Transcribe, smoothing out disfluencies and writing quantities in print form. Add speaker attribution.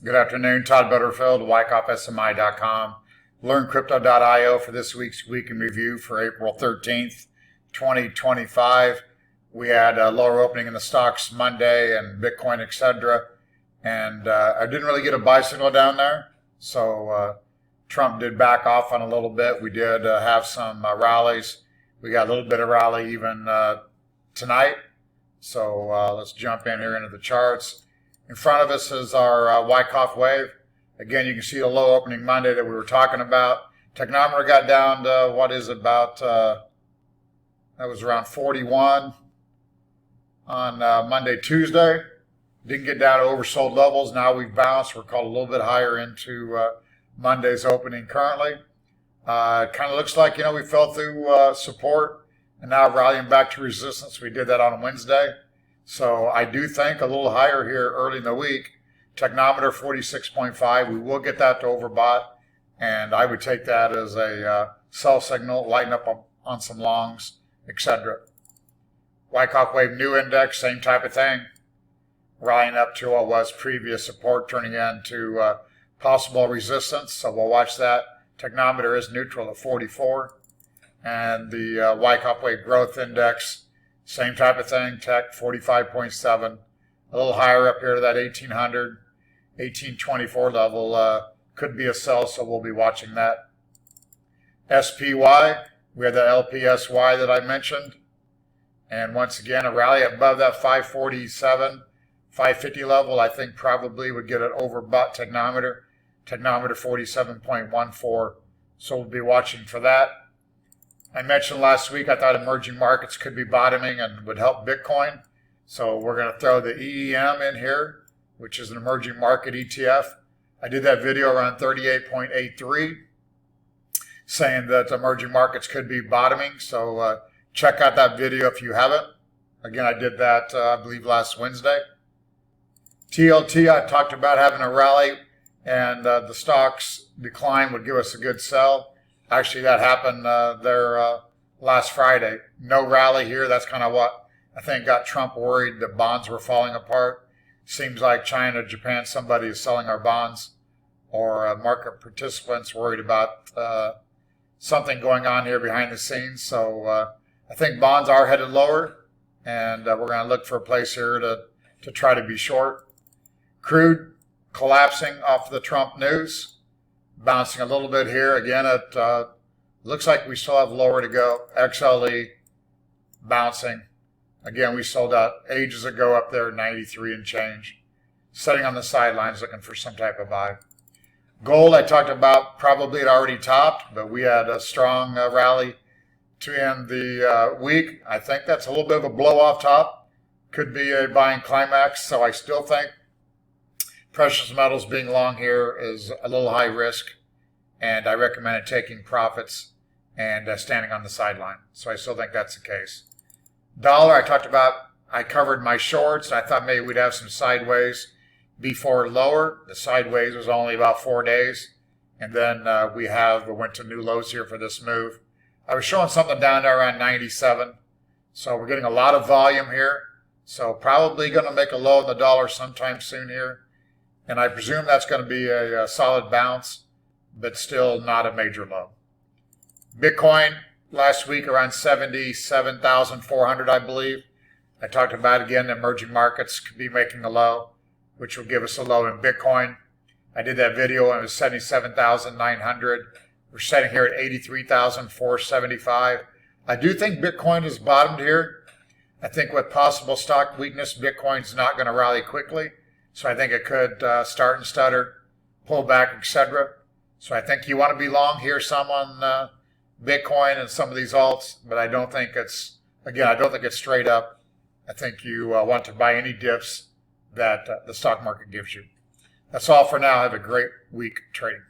Speaker 1: Good afternoon, Todd Butterfield, WyckoffSMI.com. LearnCrypto.io for this week's Week in Review for April 13th, 2025. We had a lower opening in the stocks Monday and Bitcoin, etc. And I didn't really get a buy signal down there. So Trump did back off on a little bit. We did have some rallies. We got a little bit of rally even tonight. So let's jump in here into the charts. In front of us is our Wyckoff wave. Again, you can see the low opening Monday that we were talking about. Technometer got down to that was around 41 on Monday, Tuesday. Didn't get down to oversold levels. Now we've bounced. We're called a little bit higher into Monday's opening currently. It kind of looks like, we fell through support and now rallying back to resistance. We did that on Wednesday. So I do think a little higher here early in the week. Technometer 46.5. We will get that to overbought, and I would take that as a sell signal, lighten up on some longs, etc. Wyckoff Wave New Index, same type of thing. Rallying up to what was previous support, turning into possible resistance. So we'll watch that. Technometer is neutral at 44. And the Wyckoff Wave Growth Index, same type of thing, tech 45.7, a little higher up here to that 1800, 1824 level could be a sell, so we'll be watching that. SPY, we have the LPSY that I mentioned, and once again a rally above that 547, 550 level. I think probably would get an overbought technometer 47.14, so we'll be watching for that. I mentioned last week I thought emerging markets could be bottoming and would help Bitcoin. So we're going to throw the EEM in here, which is an emerging market ETF. I did that video around 38.83 saying that emerging markets could be bottoming. So check out that video if you haven't. Again, I did that, I believe, last Wednesday. TLT, I talked about having a rally and the stocks decline would give us a good sell. Actually, that happened there last Friday. No rally here. That's kind of what I think got Trump worried that bonds were falling apart. Seems like China, Japan, somebody is selling our bonds, or market participants worried about something going on here behind the scenes. So I think bonds are headed lower, and we're going to look for a place here to try to be short. Crude collapsing off the Trump news. Bouncing a little bit here. Again, it looks like we still have lower to go. XLE bouncing. Again, we sold out ages ago up there, 93 and change. Sitting on the sidelines looking for some type of buy. Gold, I talked about, probably had already topped, but we had a strong rally to end the week. I think that's a little bit of a blow off top. Could be a buying climax, so I still think precious metals being long here is a little high risk, and I recommend taking profits and standing on the sideline. So I still think that's the case. Dollar, I talked about, I covered my shorts. I thought maybe we'd have some sideways before lower. The sideways was only about 4 days, and then we went to new lows here for this move. I was showing something down there around 97, so we're getting a lot of volume here. So probably going to make a low in the dollar sometime soon here. And I presume that's going to be a solid bounce, but still not a major low. Bitcoin last week around 77,400, I believe. I talked about, again, the emerging markets could be making a low, which will give us a low in Bitcoin. I did that video and it was 77,900. We're sitting here at 83,475. I do think Bitcoin has bottomed here. I think with possible stock weakness, Bitcoin's not going to rally quickly. So I think it could start and stutter, pull back, etc. So I think you want to be long here some on Bitcoin and some of these alts, but I don't think it's straight up. I think you want to buy any dips that the stock market gives you. That's all for now. Have a great week trading.